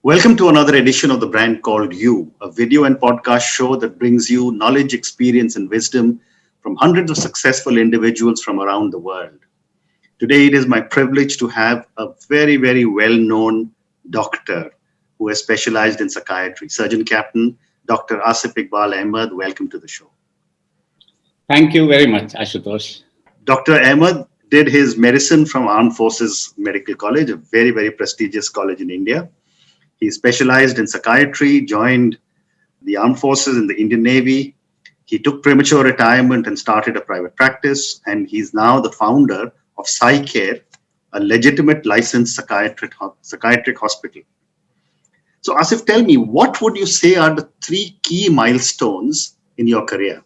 Welcome to another edition of the brand called You, a video and podcast show that brings you knowledge, experience, and wisdom from hundreds of successful individuals from around the world. Today, it is my privilege to have a very, very well known doctor who has specialized in psychiatry, Surgeon Captain Dr. Asif Iqbal Ahmed. Welcome to the show. Thank you very much, Ashutosh. Dr. Ahmed did his medicine from Armed Forces Medical College, a very, very prestigious college in India. He specialized in psychiatry, joined the armed forces in the Indian Navy. He took premature retirement and started a private practice. And he's now the founder of PsyCare, a legitimate licensed psychiatric hospital. So Asif, tell me, what would you say are the three key milestones in your career?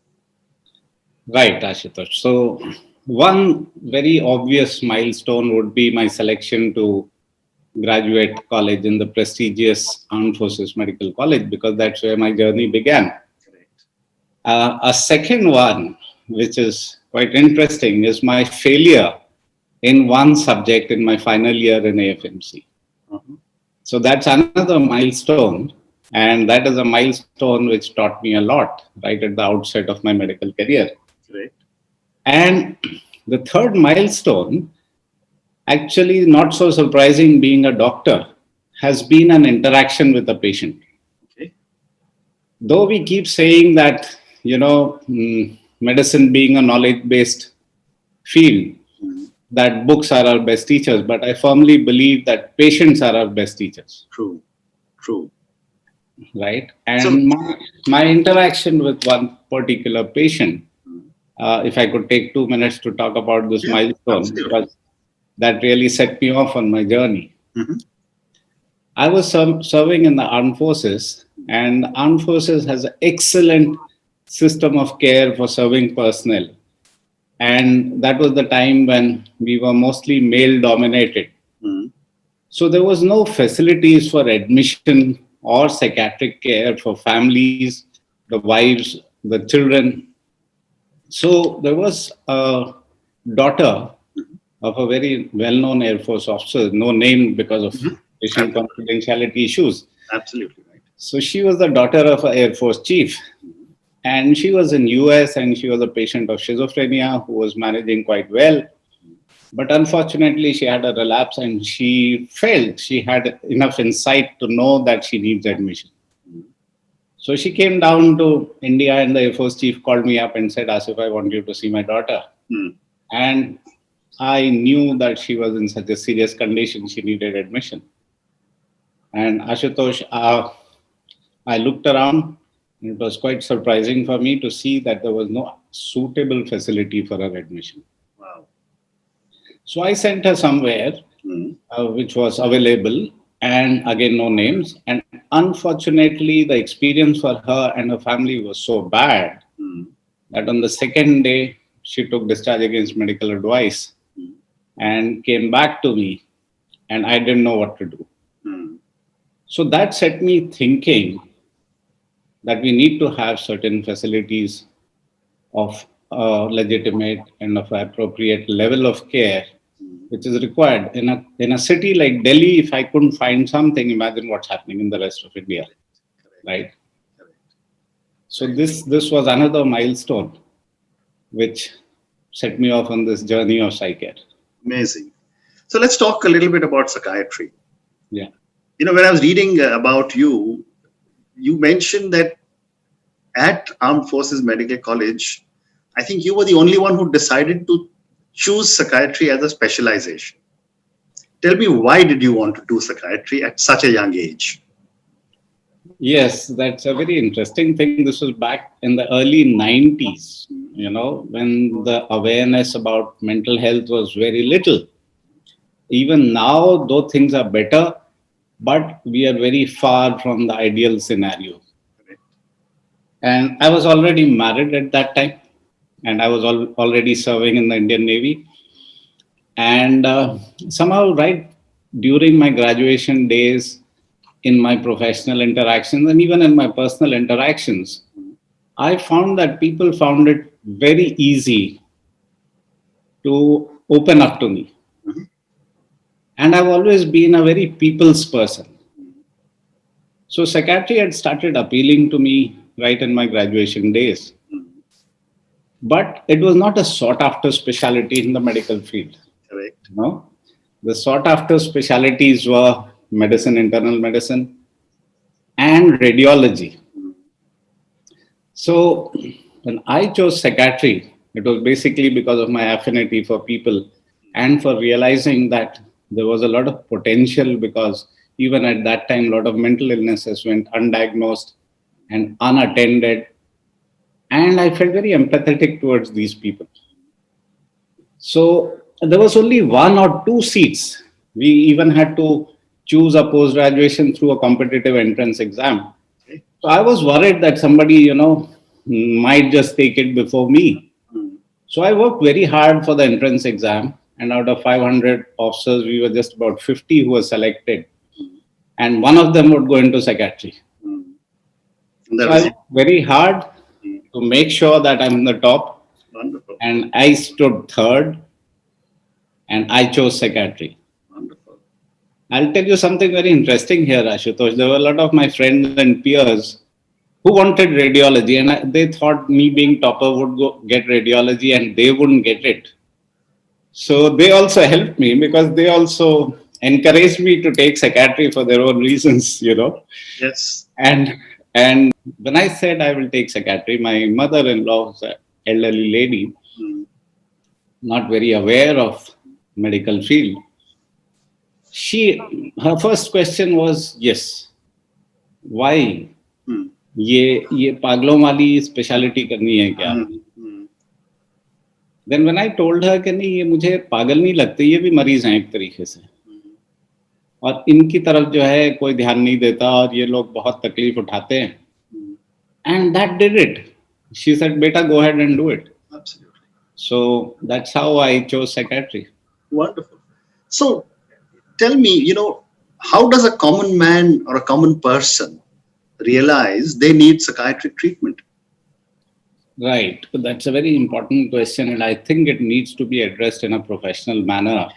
Right, Ashutosh. So one very obvious milestone would be my selection to graduate college in the prestigious Armed Forces Medical College, because that's where my journey began. A second one, which is quite interesting, is my failure in one subject in my final year in AFMC. So that's another milestone, and that is a milestone which taught me a lot right at the outset of my medical career. Great. And the third milestone, actually not so surprising being a doctor, has been an interaction with the patient. Okay. Though we keep saying that, medicine being a knowledge-based field, that books are our best teachers, but I firmly believe that patients are our best teachers. True. Right? And my interaction with one particular patient, if I could take 2 minutes to talk about this milestone, because that really set me off on my journey. I was serving in the armed forces, and the armed forces has an excellent system of care for serving personnel. And that was the time when we were mostly male dominated. So there was no facilities for admission or psychiatric care for families, the wives, the children. So there was a daughter of a very well-known Air Force officer, no name because of patient confidentiality issues. Absolutely right. So she was the daughter of an Air Force chief, and she was in US, and she was a patient of schizophrenia who was managing quite well. But unfortunately, she had a relapse, and she felt she had enough insight to know that she needs admission. So she came down to India, and the Air Force chief called me up and said, "Asif, I want you to see my daughter." And I knew that she was in such a serious condition, she needed admission. And Ashutosh, I looked around, and it was quite surprising for me to see that there was no suitable facility for her admission. Wow. So I sent her somewhere which was available, and again, no names. And unfortunately, the experience for her and her family was so bad that on the second day, she took discharge against medical advice and came back to me, and I didn't know what to do. So that set me thinking that we need to have certain facilities of legitimate and of appropriate level of care, which is required. In a city like Delhi, if I couldn't find something, imagine what's happening in the rest of India, right? So this was another milestone which set me off on this journey of PsyCare. Amazing. So let's talk a little bit about psychiatry. Yeah. When I was reading about you, you mentioned that at Armed Forces Medical College, I think you were the only one who decided to choose psychiatry as a specialization. Tell me, why did you want to do psychiatry at such a young age? Yes, that's a very interesting thing. This was back in the early 90s, when the awareness about mental health was very little. Even now, though things are better, but we are very far from the ideal scenario. And I was already married at that time, and I was already serving in the Indian Navy. And somehow, right during my graduation days, in my professional interactions and even in my personal interactions, I found that people found it very easy to open up to me. And I've always been a very people's person. So psychiatry had started appealing to me right in my graduation days. But it was not a sought after specialty in the medical field. Correct. No, the sought after specialties were medicine, internal medicine, and radiology. So when I chose psychiatry, it was basically because of my affinity for people and for realizing that there was a lot of potential, because even at that time, a lot of mental illnesses went undiagnosed and unattended. And I felt very empathetic towards these people. So there was only one or two seats. We even had to choose a post graduation through a competitive entrance exam. Okay. So I was worried that somebody, might just take it before me. So I worked very hard for the entrance exam. And out of 500 officers, we were just about 50 who were selected. And one of them would go into psychiatry. And that So was I it. worked very hard to make sure that I'm in the top. Wonderful. And I stood third. And I chose psychiatry. Wonderful. I'll tell you something very interesting here, Ashutosh. There were a lot of my friends and peers who wanted radiology, and they thought me being topper would go get radiology and they wouldn't get it. So they also helped me, because they also encouraged me to take psychiatry for their own reasons, Yes. And when I said I will take psychiatry, my mother-in-law was an elderly lady, not very aware of medical field. Her first question was, yes, why? ये पागलों वाली speciality करनी है क्या? Then when I told her कि नहीं, ये मुझे पागल नहीं लगते, ये भी मरीज हैं एक तरीके से, और इनकी तरफ जो है कोई ध्यान नहीं देता, और ये लोग बहुत तकलीफ उठाते हैं. And that did it. She said, "Beta, go ahead and do it." Absolutely. So that's how I chose psychiatry. Wonderful. So tell me, how does a common man or a common person realize they need psychiatric treatment? Right. That's a very important question, and I think it needs to be addressed in a professional manner.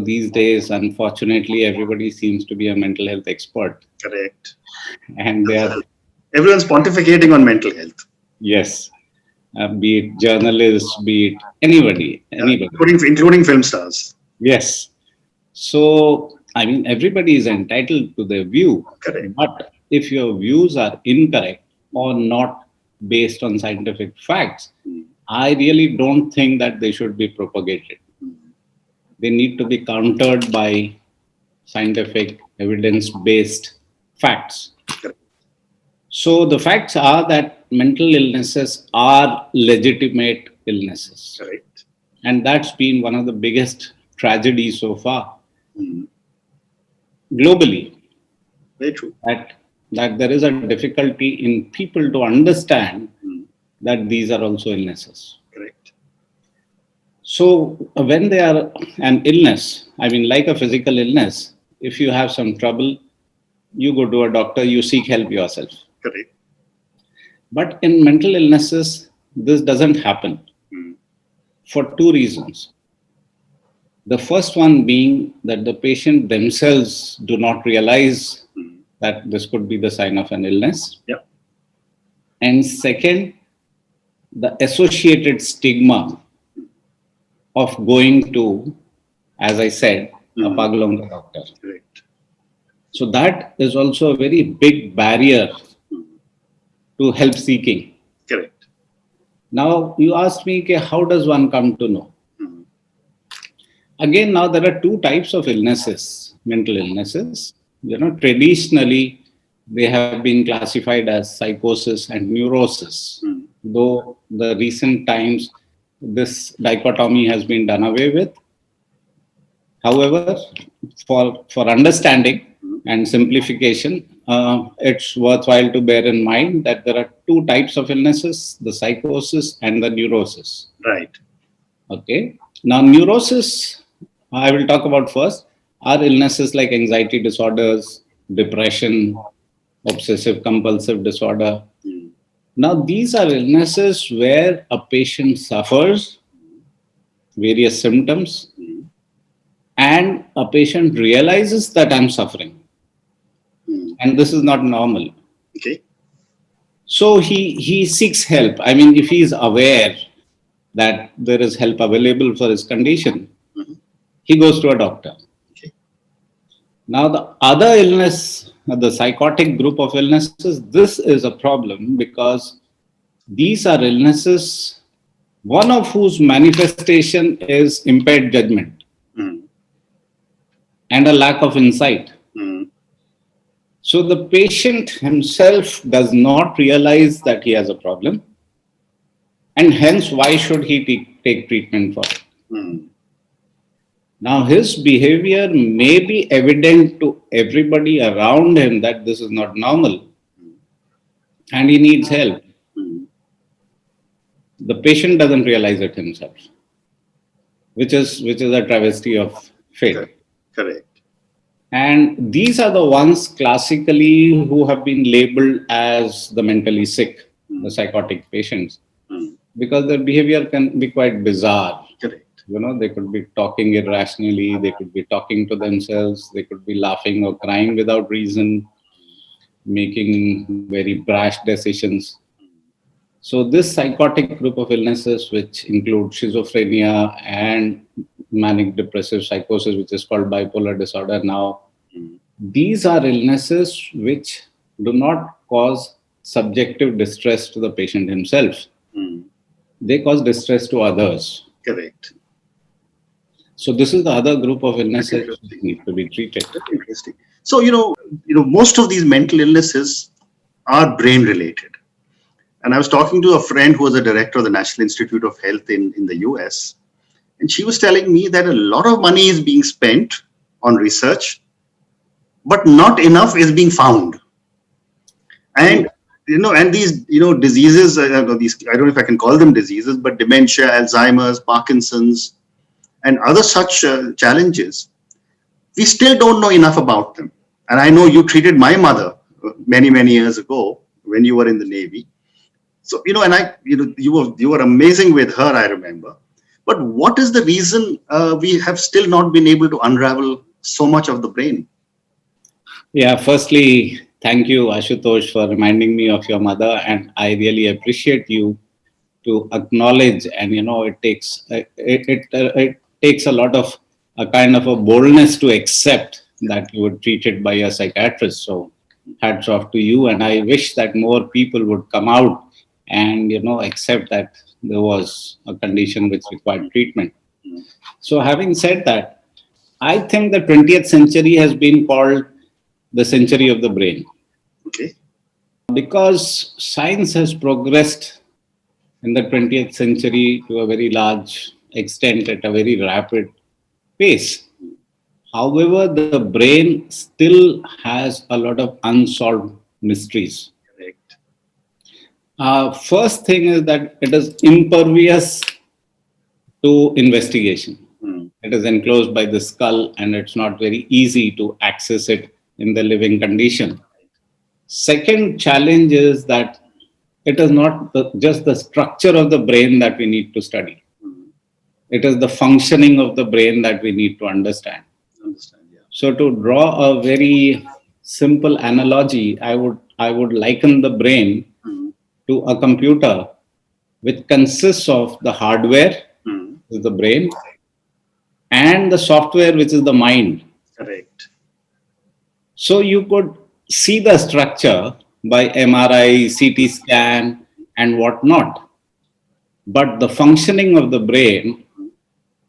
These days, unfortunately, everybody seems to be a mental health expert. Correct. And everyone's pontificating on mental health. Yes. Be it journalists, be it anybody. Including film stars. Yes. So, everybody is entitled to their view. Correct. But if your views are incorrect or not based on scientific facts, I really don't think that they should be propagated. They need to be countered by scientific, evidence-based facts. Correct. So the facts are that mental illnesses are legitimate illnesses. Correct. And that's been one of the biggest tragedies so far. Globally. Very true. That there is a difficulty in people to understand that these are also illnesses. Correct. So when they are an illness, like a physical illness, if you have some trouble, you go to a doctor, you seek help yourself. Correct. But in mental illnesses, this doesn't happen for two reasons. The first one being that the patient themselves do not realize that this could be the sign of an illness. Yep. And second, the associated stigma of going to, as I said, a pagalong ka doctor. Correct. So that is also a very big barrier to help seeking. Correct. Now, you asked me, how does one come to know? Again, now there are two types of illnesses, mental illnesses. Traditionally, they have been classified as psychosis and neurosis. Though the recent times, this dichotomy has been done away with. However, for understanding and simplification, it's worthwhile to bear in mind that there are two types of illnesses, the psychosis and the neurosis. Right. Okay. Now, neurosis, I will talk about first, are illnesses like anxiety disorders, depression, obsessive compulsive disorder. Now, these are illnesses where a patient suffers various symptoms and a patient realizes that I'm suffering. and this is not normal. Okay. So he seeks help. I mean, if he is aware that there is help available for his condition, he goes to a doctor. Okay. Now, the other illness, the psychotic group of illnesses, this is a problem because these are illnesses, one of whose manifestation is impaired judgment and a lack of insight. So the patient himself does not realize that he has a problem, and hence why should he take treatment for it? Now his behavior may be evident to everybody around him that this is not normal and he needs help. The patient doesn't realize it himself, which is a travesty of fate. Correct. And these are the ones classically who have been labeled as the mentally sick, the psychotic patients, because their behavior can be quite bizarre. Correct. You know, they could be talking irrationally, they could be talking to themselves, they could be laughing or crying without reason, making very brash decisions. So this psychotic group of illnesses, which include schizophrenia and manic depressive psychosis, which is called bipolar disorder now, these are illnesses which do not cause subjective distress to the patient himself. They cause distress to others. Correct. So this is the other group of illnesses which need to be treated. Interesting. So, most of these mental illnesses are brain related. And I was talking to a friend who was a director of the National Institute of Health in the US. And she was telling me that a lot of money is being spent on research, but not enough is being found. And, and these, diseases, these, I don't know if I can call them diseases, but dementia, Alzheimer's, Parkinson's, and other such challenges, we still don't know enough about them. And I know you treated my mother many, many years ago when you were in the Navy. So, you were amazing with her, I remember. But what is the reason we have still not been able to unravel so much of the brain? Yeah, firstly, thank you, Ashutosh, for reminding me of your mother. And I really appreciate you to acknowledge. And, it takes it takes a lot of a kind of a boldness to accept that you were treated by a psychiatrist. So hats off to you. And I wish that more people would come out and, accept that there was a condition which required treatment. So having said that, I think the 20th century has been called the century of the brain. Okay. Because science has progressed in the 20th century to a very large extent at a very rapid pace. However, the brain still has a lot of unsolved mysteries. Correct. First thing is that it is impervious to investigation. It is enclosed by the skull and it's not very easy to access it in the living condition. Second challenge is that it is not just the structure of the brain that we need to study. It is the functioning of the brain that we need to understand. So to draw a very simple analogy, I would liken the brain to a computer which consists of the hardware, which is the brain, and the software, which is the mind. Correct. So you could see the structure by MRI, CT scan, and whatnot. But the functioning of the brain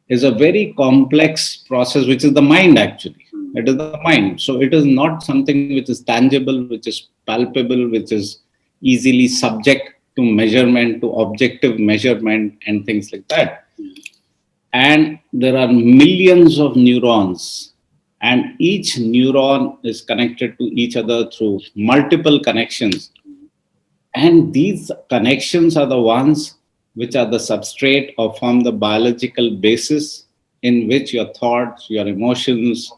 is a very complex process, which is the mind actually. It is the mind. So it is not something which is tangible, which is palpable, which is easily subject to measurement, to objective measurement and things like that. And there are millions of neurons, and each neuron is connected to each other through multiple connections. And these connections are the ones which are the substrate or form the biological basis in which your thoughts, your emotions,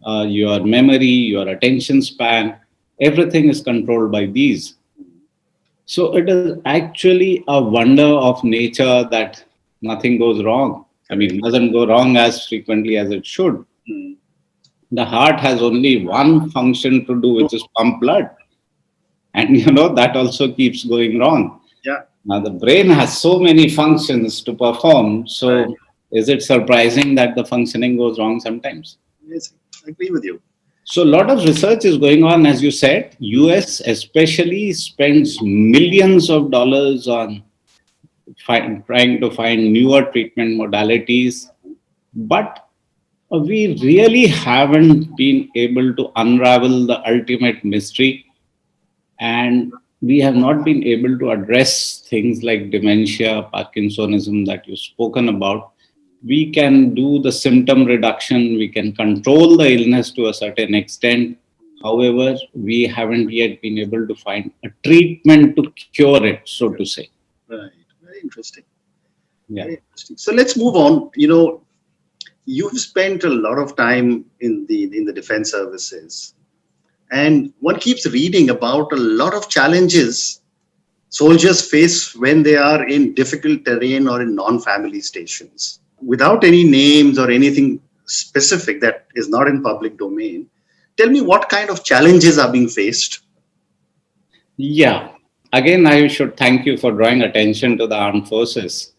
your memory, your attention span, everything is controlled by these. So it is actually a wonder of nature that nothing goes wrong. I mean, it doesn't go wrong as frequently as it should. the heart has only one function to do, which is pump blood. And that also keeps going wrong. Yeah. Now the brain has so many functions to perform. So is it surprising that the functioning goes wrong sometimes? Yes, I agree with you. So a lot of research is going on, as you said. US especially spends millions of dollars on trying to find newer treatment modalities, but we really haven't been able to unravel the ultimate mystery, and we have not been able to address things like dementia, Parkinsonism that you've spoken about. We can do the symptom reduction, we can control the illness to a certain extent. However, we haven't yet been able to find a treatment to cure it, so to say. Right. Very interesting. Yeah. Very interesting. So let's move on. You've spent a lot of time in the defense services, and one keeps reading about a lot of challenges soldiers face when they are in difficult terrain or in non-family stations. Without any names or anything specific that is not in public domain, tell me what kind of challenges are being faced. Yeah. Again, I should thank you for drawing attention to the armed forces.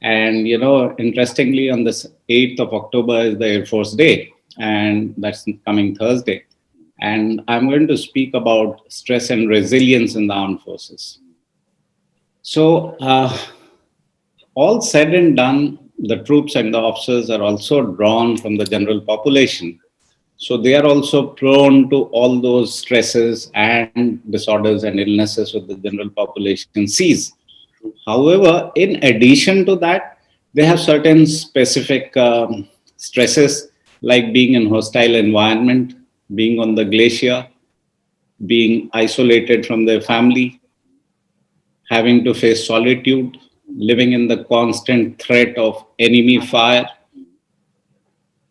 And, interestingly, on this 8th of October is the Air Force Day, and that's coming Thursday. And I'm going to speak about stress and resilience in the armed forces. So, all said and done, the troops and the officers are also drawn from the general population. So they are also prone to all those stresses and disorders and illnesses that the general population sees. However, in addition to that, they have certain specific stresses like being in hostile environment, being on the glacier, being isolated from their family, having to face solitude, living in the constant threat of enemy fire.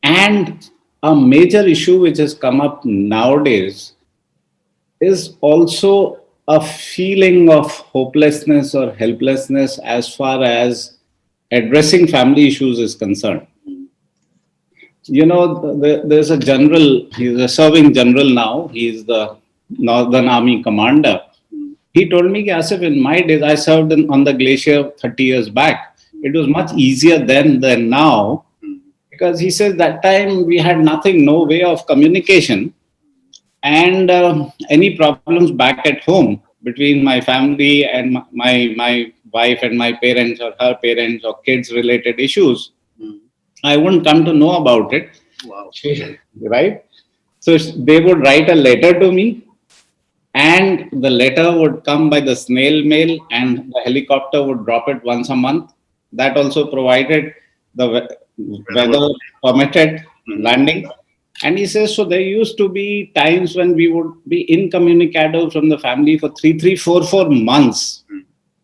And a major issue which has come up nowadays is also a feeling of hopelessness or helplessness as far as addressing family issues is concerned. There's a general, he's a serving general now, he's the Northern Army commander. He told me, Asif, in my days, I served on the glacier 30 years back. It was much easier then than now, because he says that time we had nothing, no way of communication. And any problems back at home between my family and my wife and my parents or her parents or kids related issues, I wouldn't come to know about it. Wow. Right? So they would write a letter to me, and the letter would come by the snail mail, and the helicopter would drop it once a month. That also provided the weather permitted landing. And he says, so there used to be times when we would be incommunicado from the family for 4 months.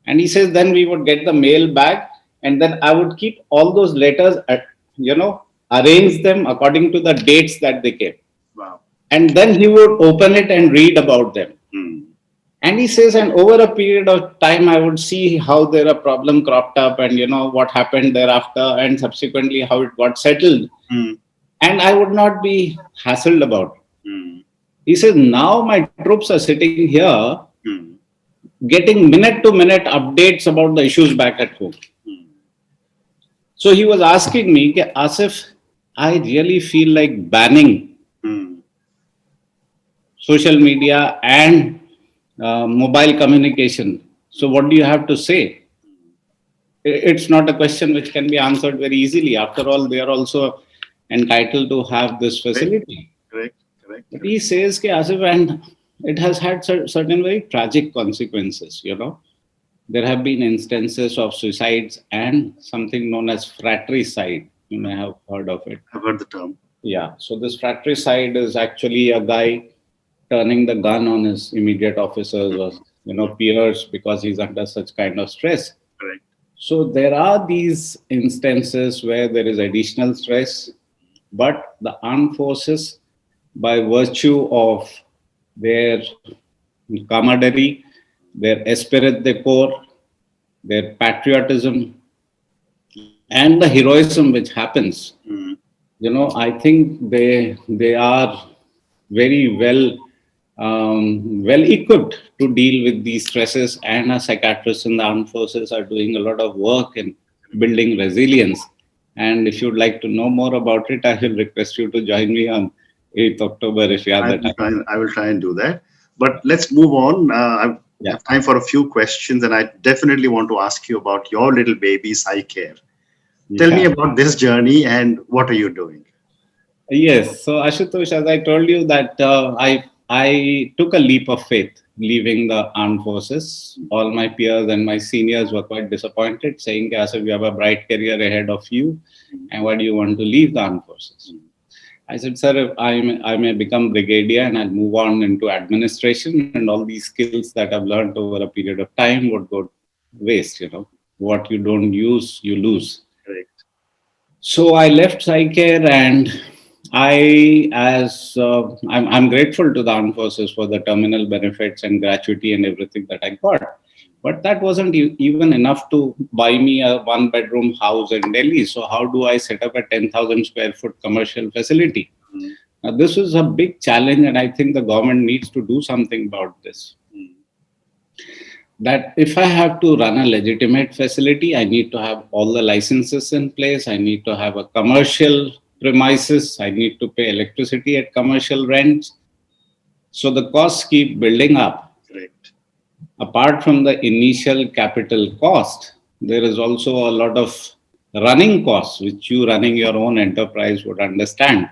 And he says, then we would get the mail back, and then I would keep all those letters, arrange them according to the dates that they came. Wow. And then he would open it and read about them. And he says, and over a period of time, I would see how there a problem cropped up and, what happened thereafter and subsequently how it got settled. And I would not be hassled about it. He says, now my troops are sitting here getting minute to minute updates about the issues back at home. So he was asking me, Asif, I really feel like banning social media and mobile communication. So what do you have to say? It's not a question which can be answered very easily. After all, they are also entitled to have this facility. Correct. But he says, Asif, and it has had certain very tragic consequences, There have been instances of suicides and something known as fratricide. You may have heard of it. I've heard the term. Yeah. So this fratricide is actually a guy turning the gun on his immediate officers or, peers because he's under such kind of stress. Correct. So there are these instances where there is additional stress, but the armed forces, by virtue of their camaraderie, their esprit de corps, their patriotism, and the heroism which happens, I think they are very well equipped to deal with these stresses, and our psychiatrists in the armed forces are doing a lot of work in building resilience. And if you'd like to know more about it, I will request you to join me on 8th October if you have the time. I will try and do that. But let's move on. I Yeah. have time for a few questions, and I definitely want to ask you about your little baby, PsyCare. Tell me Yeah. about this journey and what are you doing? Yes. So Ashutosh, as I told you that I took a leap of faith leaving the armed forces. All my peers and my seniors were quite disappointed, saying, Asif, you have a bright career ahead of you, and why do you want to leave the armed forces? I said, sir, if I may become brigadier and I'll move on into administration, and all these skills that I've learned over a period of time would go waste. What you don't use, you lose. Correct. So I left PsyCare, and I'm grateful to the armed forces for the terminal benefits and gratuity and everything that I got. But that wasn't even enough to buy me a one-bedroom house in Delhi. So how do I set up a 10,000 square foot commercial facility? Mm. Now, this is a big challenge, and I think the government needs to do something about this. That if I have to run a legitimate facility, I need to have all the licenses in place. I need to have a commercial premises. I need to pay electricity at commercial rents. So the costs keep building up. Correct. Apart from the initial capital cost, there is also a lot of running costs, which you running your own enterprise would understand.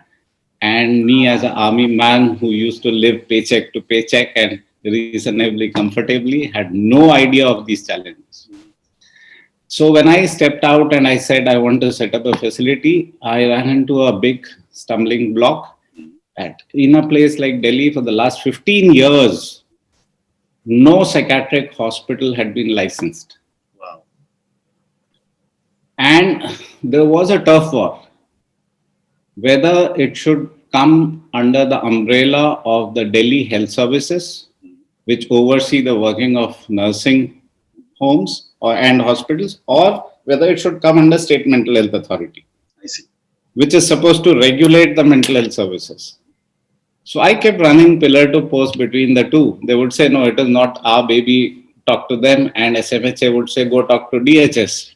And me as an army man who used to live paycheck to paycheck and reasonably comfortably had no idea of these challenges. So when I stepped out and I said I want to set up a facility, I ran into a big stumbling block that in a place like Delhi for the last 15 years, no psychiatric hospital had been licensed. Wow. And there was a turf war whether it should come under the umbrella of the Delhi Health Services, which oversee the working of nursing homes and hospitals, or whether it should come under State Mental Health Authority, I see. which is supposed to regulate the mental health services. So I kept running pillar to post between the two. They would say, no, it is not our baby, talk to them. And SMHA would say, go talk to DHS.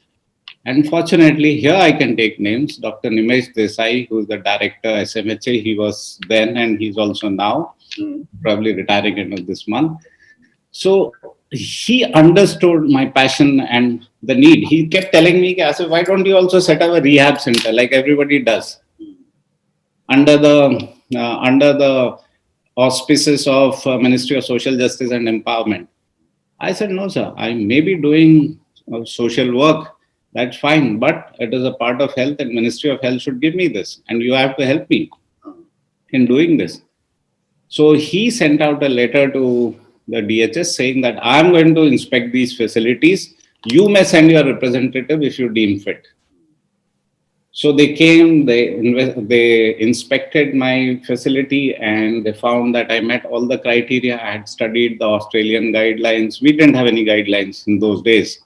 And fortunately, here I can take names. Dr. Nimesh Desai, who is the director SMHA, he was then and he's also now, probably retiring end of this month. So he understood my passion and the need. He kept telling me, Asif, why don't you also set up a rehab center like everybody does? Under the auspices of Ministry of Social Justice and Empowerment. I said, no, sir, I may be doing social work. That's fine, but it is a part of health and Ministry of Health should give me this. And you have to help me in doing this. So he sent out a letter to the DHS saying that I'm going to inspect these facilities. You may send your representative if you deem fit. So they came, they inspected my facility and they found that I met all the criteria. I had studied the Australian guidelines. We didn't have any guidelines in those days.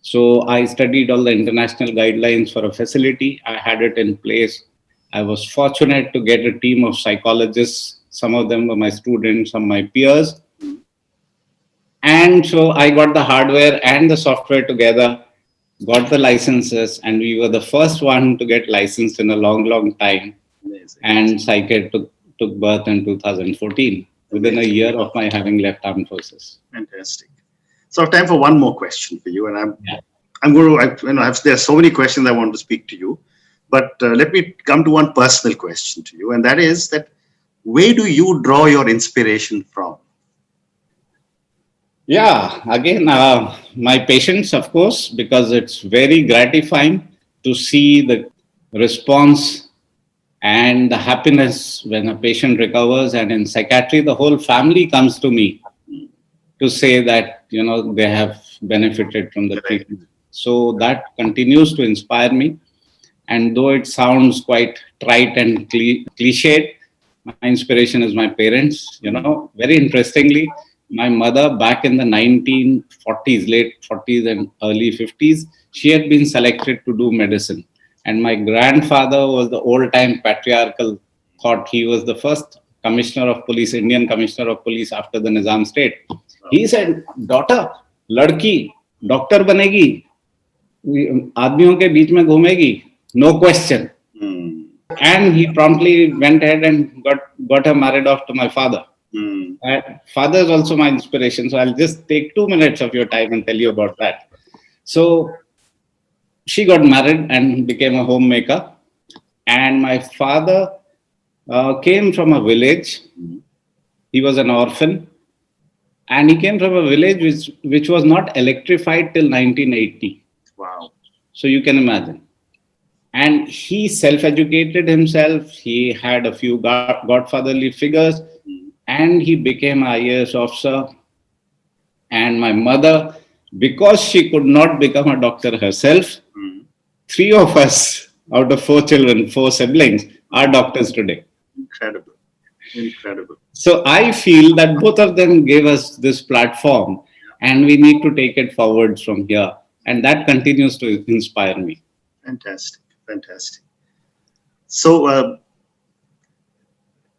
So I studied all the international guidelines for a facility. I had it in place. I was fortunate to get a team of psychologists. Some of them were my students, some my peers. And so I got the hardware and the software together, got the licenses, and we were the first one to get licensed in a long, long time. Amazing. And PsyCare took birth in 2014, within a year of my having left armed forces. Fantastic. So I have time for one more question for you, and I'm going to. There are so many questions I want to speak to you, but let me come to one personal question to you, and that is that where do you draw your inspiration from? Yeah, again, my patients, of course, because it's very gratifying to see the response and the happiness when a patient recovers. And in psychiatry, the whole family comes to me to say that, they have benefited from the treatment. So that continues to inspire me. And though it sounds quite trite and cliched, my inspiration is my parents. Very interestingly, my mother back in the 1940s, late 40s and early 50s, she had been selected to do medicine. And my grandfather was the old-time patriarchal thought. He was the first commissioner of police, Indian commissioner of police after the Nizam state. He said, daughter, ladki, doctor banegi, आदमियों के बीच में घूमेगी, no question. And he promptly went ahead and got her married off to my father. Father is also my inspiration, so I'll just take 2 minutes of your time and tell you about that. So she got married and became a homemaker. And my father came from a village. He was an orphan. And he came from a village which was not electrified till 1980. Wow. So you can imagine. And he self-educated himself. He had a few godfatherly figures. And he became an IAS officer. And my mother, because she could not become a doctor herself, 3 of us out of 4 children, 4 siblings, are doctors today. Incredible. Incredible. So I feel that both of them gave us this platform, and we need to take it forward from here. And that continues to inspire me. Fantastic. Fantastic. So,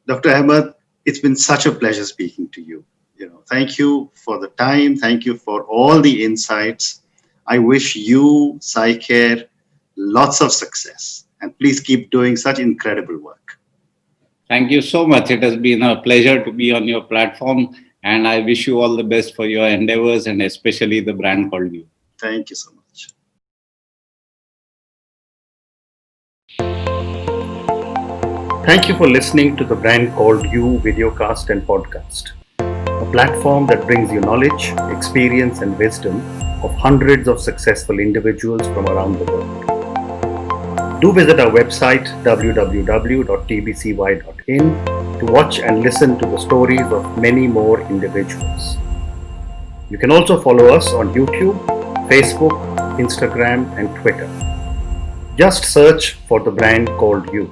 Dr. Ahmed, it's been such a pleasure speaking to you. Thank you for the time. Thank you for all the insights. I wish you, PsyCare, lots of success. And please keep doing such incredible work. Thank you so much. It has been a pleasure to be on your platform. And I wish you all the best for your endeavors, and especially the brand called you. Thank you so much. Thank you for listening to the Brand Called You videocast and podcast, a platform that brings you knowledge, experience, and wisdom of hundreds of successful individuals from around the world. Do visit our website www.tbcy.in to watch and listen to the stories of many more individuals. You can also follow us on YouTube, Facebook, Instagram, and Twitter. Just search for the Brand Called You.